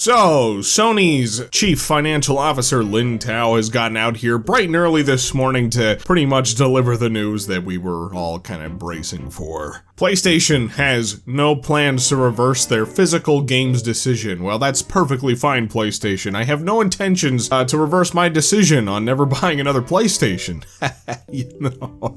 So, Sony's chief financial officer Lin Tao has gotten out here bright and early this morning to pretty much deliver the news that we were all kind of bracing for. PlayStation has no plans to reverse their physical games decision. Well, that's perfectly fine, PlayStation. I have no intentions to reverse my decision on never buying another PlayStation.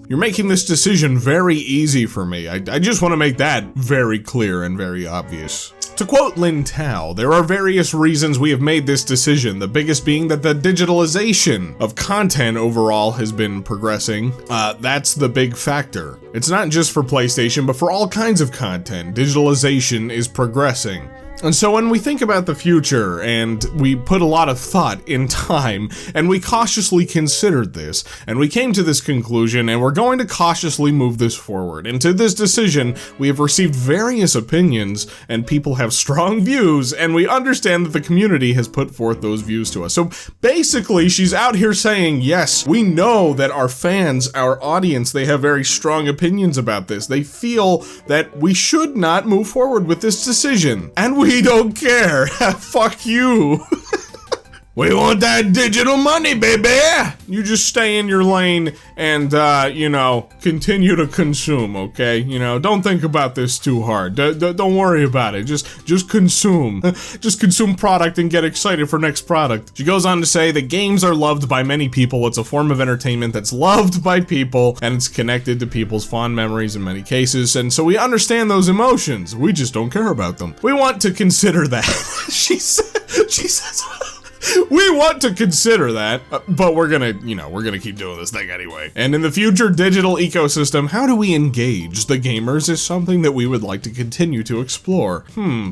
You're making this decision very easy for me. I just want to make that very clear and very obvious. To quote Lin Tao, there are various reasons we have made this decision, the biggest being that the digitalization of content overall has been progressing. That's the big factor. It's not just for PlayStation, but for all kinds of content. Digitalization is progressing. And so when we think about the future, and we put a lot of thought in time, and we cautiously considered this, and we came to this conclusion, and we're going to cautiously move this forward. And to this decision, we have received various opinions, and people have strong views, and we understand that the community has put forth those views to us. So basically, she's out here saying, yes, we know that our fans, our audience, they have very strong opinions about this. They feel that we should not move forward with this decision. And we don't care. Fuck you. We want that digital money, baby! You just stay in your lane and, continue to consume, okay? Don't think about this too hard. Don't worry about it. Just consume. Just consume product and get excited for next product. She goes on to say that games are loved by many people. It's a form of entertainment that's loved by people, and it's connected to people's fond memories in many cases, and so we understand those emotions. We just don't care about them. We want to consider that. She says... We want to consider that, but we're gonna keep doing this thing anyway. And in the future digital ecosystem, how do we engage the gamers is something that we would like to continue to explore.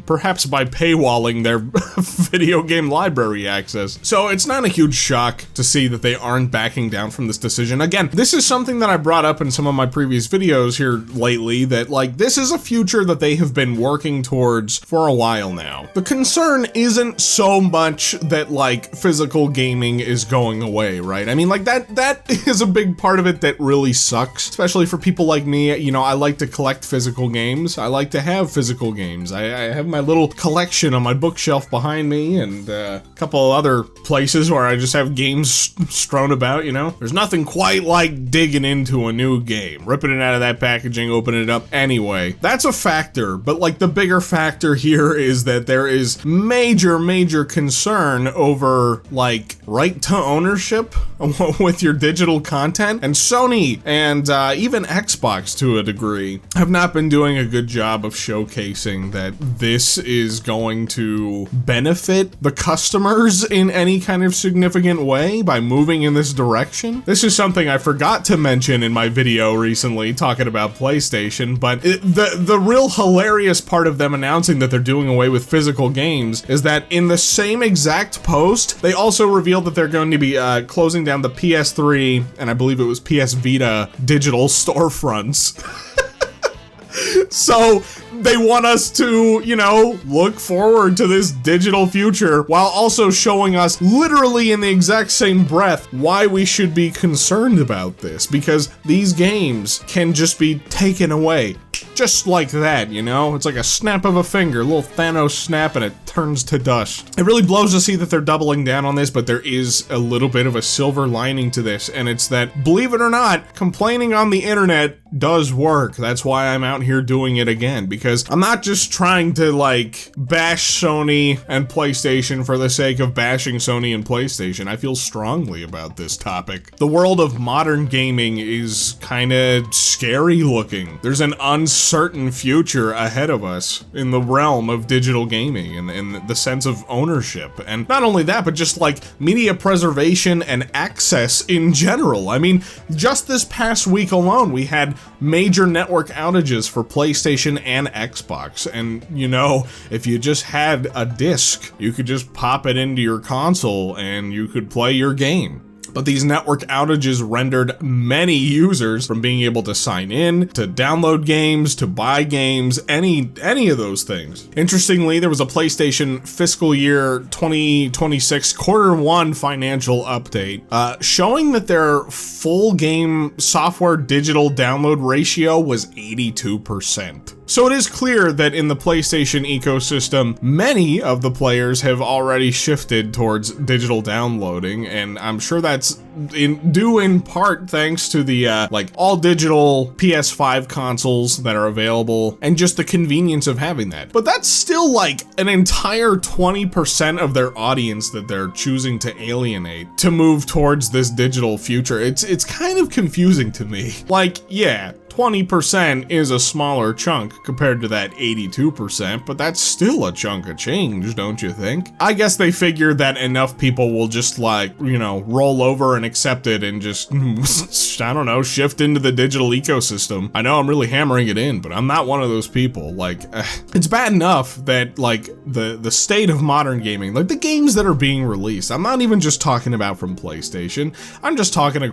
Perhaps by paywalling their video game library access. So it's not a huge shock to see that they aren't backing down from this decision. Again, this is something that I brought up in some of my previous videos here lately, that this is a future that they have been working towards for a while now. The concern isn't so much that physical gaming is going away, right? I mean, that is a big part of it that really sucks, especially for people like me. I like to collect physical games. I like to have physical games. I have my little collection on my bookshelf behind me, and a couple of other places where I just have games strewn about, There's nothing quite like digging into a new game, ripping it out of that packaging, opening it up. Anyway, that's a factor, but the bigger factor here is that there is major concern over right to ownership with your digital content, and Sony and even Xbox to a degree have not been doing a good job of showcasing that this is going to benefit the customers in any kind of significant way by moving in this direction. This is something I forgot to mention in my video recently talking about PlayStation, but the real hilarious part of them announcing that they're doing away with physical games is that in the same exact post, they also revealed that they're going to be closing down the PS3 and I believe it was PS Vita digital storefronts. So they want us to, look forward to this digital future while also showing us literally in the exact same breath why we should be concerned about this, because these games can just be taken away. Just like that, It's like a snap of a finger, a little Thanos snap, and it turns to dust. It really blows to see that they're doubling down on this, but there is a little bit of a silver lining to this, and it's that, believe it or not, complaining on the internet does work. That's why I'm out here doing it again, because I'm not just trying to, bash Sony and PlayStation for the sake of bashing Sony and PlayStation. I feel strongly about this topic. The world of modern gaming is kinda scary looking. There's an uncertain future ahead of us in the realm of digital gaming and in the sense of ownership. And not only that, but just media preservation and access in general. I mean, just this past week alone, we had major network outages for PlayStation and Xbox. And, if you just had a disc, you could just pop it into your console and you could play your game. But these network outages rendered many users from being able to sign in, to download games, to buy games, any of those things. Interestingly, there was a PlayStation fiscal year 2026 Q1 financial update showing that their full game software digital download ratio was 82%. So it is clear that in the PlayStation ecosystem, many of the players have already shifted towards digital downloading, and I'm sure that's due in part thanks to the like all digital PS5 consoles that are available and just the convenience of having that. But that's still like an entire 20% of their audience that they're choosing to alienate to move towards this digital future. It's kind of confusing to me. Like, yeah, 20% is a smaller chunk compared to that 82%, but that's still a chunk of change, don't you think? I guess they figured that enough people will just like, you know, roll over and accept it and just, I don't know, shift into the digital ecosystem. I know I'm really hammering it in, but I'm not one of those people. Like, it's bad enough that like the state of modern gaming, like the games that are being released, I'm not even just talking about from PlayStation, I'm just talking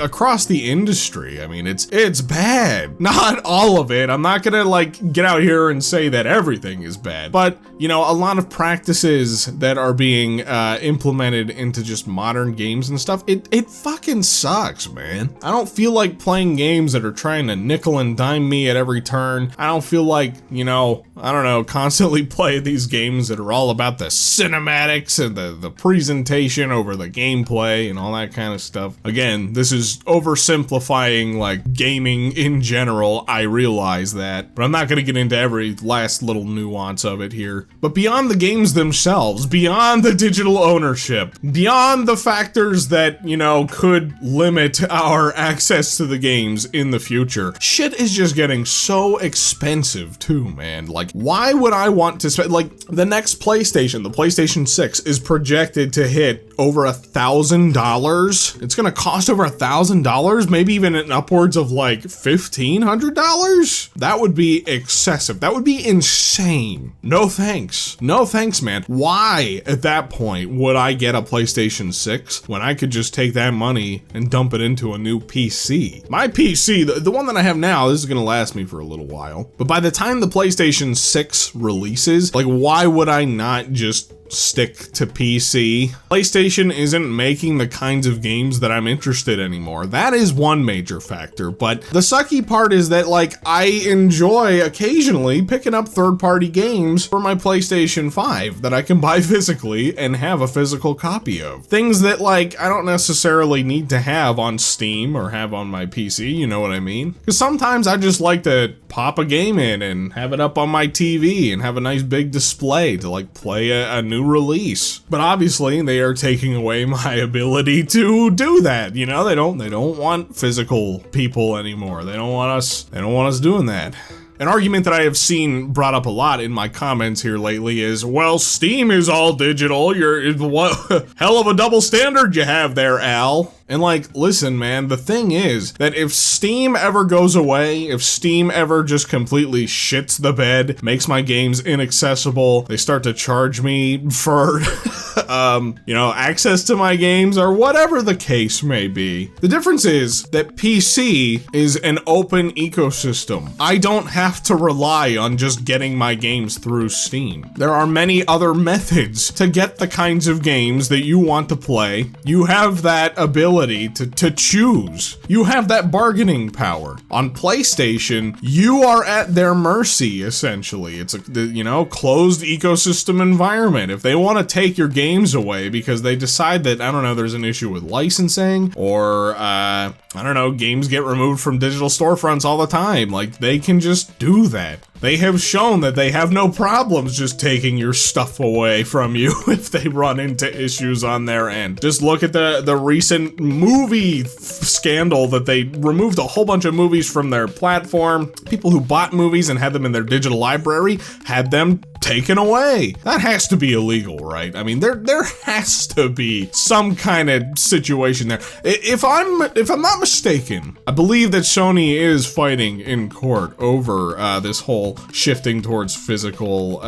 across the industry. I mean, it's bad. Not all of it. I'm not gonna like get out here and say that everything is bad, but you know, a lot of practices that are being implemented into just modern games and stuff, it fucking sucks, man. I don't feel like playing games that are trying to nickel and dime me at every turn. I don't feel like, you know, I don't know, constantly play these games that are all about the cinematics and the presentation over the gameplay and all that kind of stuff. Again, this is oversimplifying like gaming in general, I realize that, but I'm not gonna get into every last little nuance of it here. But beyond the games themselves, beyond the digital ownership, beyond the factors that, you know, could limit our access to the games in the future, shit is just getting so expensive too, man. Like, why would I want to spend, like, the next PlayStation, the PlayStation 6, is projected to hit over $1,000. It's gonna cost over $1,000, maybe even an upwards of like $1,500? That would be excessive. That would be insane. No thanks. No thanks, man. Why, at that point, would I get a PlayStation 6 when I could just take that money and dump it into a new PC? My PC, the one that I have now, this is gonna last me for a little while, but by the time the PlayStation 6 releases, like, why would I not just stick to PC? PlayStation isn't making the kinds of games that I'm interested anymore. That is one major factor, but the sucky part is that, like, I enjoy occasionally picking up third-party games for my PlayStation 5 that I can buy physically and have a physical copy of. Things that, like, I don't necessarily need to have on Steam or have on my PC, you know what I mean? Because sometimes I just like to pop a game in and have it up on my TV and have a nice big display to, like, play a new release. But obviously they are taking away my ability to do that. You know, they don't want physical people anymore. They don't want us doing that. An argument that I have seen brought up a lot in my comments here lately is, well, Steam is all digital. What hell of a double standard you have there, Al. And like, listen, man, the thing is that if Steam ever goes away, if Steam ever just completely shits the bed, makes my games inaccessible, they start to charge me for, you know, access to my games or whatever the case may be. The difference is that PC is an open ecosystem. I don't have to rely on just getting my games through Steam. There are many other methods to get the kinds of games that you want to play. You have that ability to choose. You have that bargaining power. On PlayStation, you are at their mercy, essentially. It's a, you know, closed ecosystem environment. If they want to take your games away because they decide that, I don't know, there's an issue with licensing or, I don't know, games get removed from digital storefronts all the time, like, they can just do that. They have shown that they have no problems just taking your stuff away from you if they run into issues on their end. Just look at the recent movie scandal that they removed a whole bunch of movies from their platform. People who bought movies and had them in their digital library had them taken away. That has to be illegal, right? I mean, there has to be some kind of situation there. If I'm not mistaken, I believe that Sony is fighting in court over this whole shifting towards physical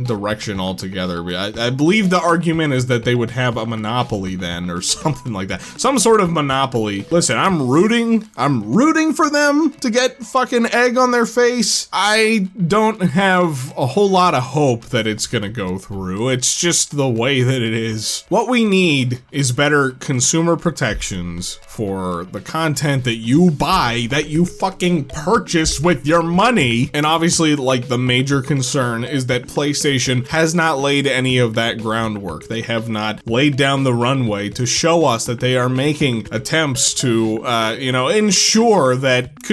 direction altogether. I believe the argument is that they would have a monopoly then, or something like that. Some sort of monopoly. Listen, I'm rooting for them to get fucking egg on their face. I don't have a whole lot of hope hope that it's gonna go through. It's just the way that it is. What we need is better consumer protections for the content that you buy, that you fucking purchase with your money. And obviously, like, the major concern is that PlayStation has not laid any of that groundwork. They have not laid down the runway to show us that they are making attempts to, ensure that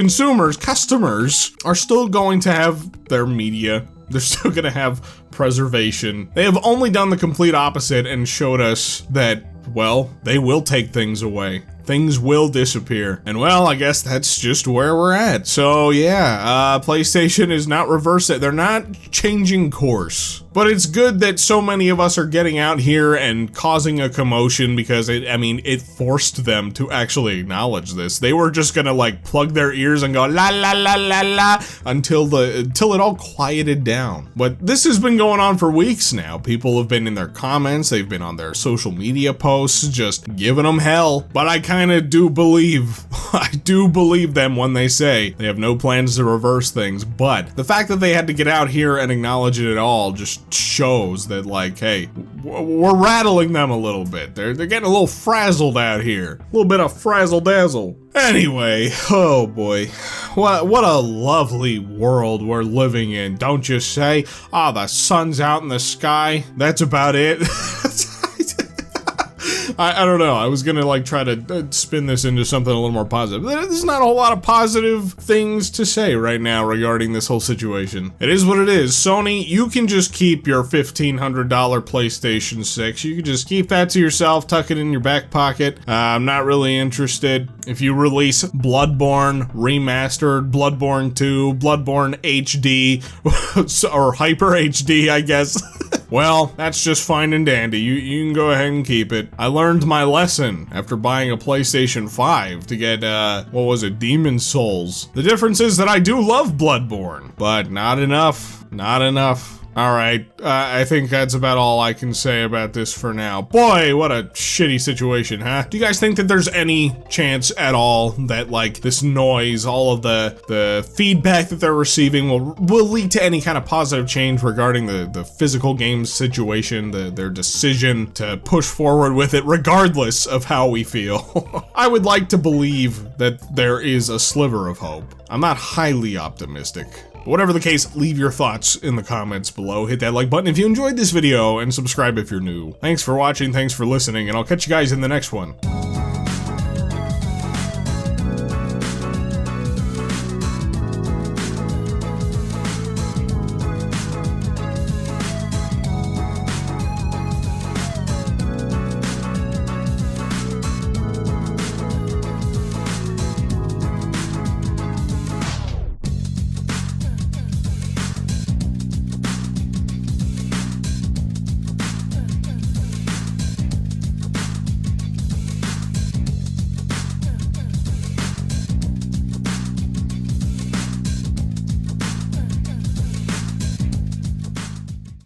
customers are still going to have their media. They're still gonna have preservation. They have only done the complete opposite and showed us that, well, they will take things away. Things will disappear. And well, I guess that's just where we're at. So yeah, PlayStation is not reversing. They're not changing course. But it's good that so many of us are getting out here and causing a commotion because it forced them to actually acknowledge this. They were just gonna like plug their ears and go la la la la la until it all quieted down. But this has been going on for weeks now. People have been in their comments, they've been on their social media posts, just giving them hell. But I kind of do believe, I do believe them when they say they have no plans to reverse things. But the fact that they had to get out here and acknowledge it at all just shows that, like, hey, we're rattling them a little bit. They're getting a little frazzled out here. A little bit of frazzle dazzle. Anyway, oh boy, what a lovely world we're living in, don't you say? Ah, the sun's out in the sky. That's about it. I don't know, I was gonna like try to spin this into something a little more positive. There's not a whole lot of positive things to say right now regarding this whole situation. It is what it is. Sony, you can just keep your $1,500 PlayStation 6. You can just keep that to yourself, tuck it in your back pocket. I'm not really interested. If you release Bloodborne Remastered, Bloodborne 2, Bloodborne HD, or Hyper HD, I guess. Well, that's just fine and dandy. You can go ahead and keep it. I learned my lesson after buying a PlayStation 5 to get, what was it, Demon's Souls. The difference is that I do love Bloodborne, but not enough. Not enough. Alright, I think that's about all I can say about this for now. Boy, what a shitty situation, huh? Do you guys think that there's any chance at all that, like, this noise, all of the feedback that they're receiving will lead to any kind of positive change regarding the physical games situation, their decision to push forward with it regardless of how we feel? I would like to believe that there is a sliver of hope. I'm not highly optimistic. Whatever the case, leave your thoughts in the comments below. Hit that like button if you enjoyed this video, and subscribe if you're new. Thanks for watching, thanks for listening, and I'll catch you guys in the next one.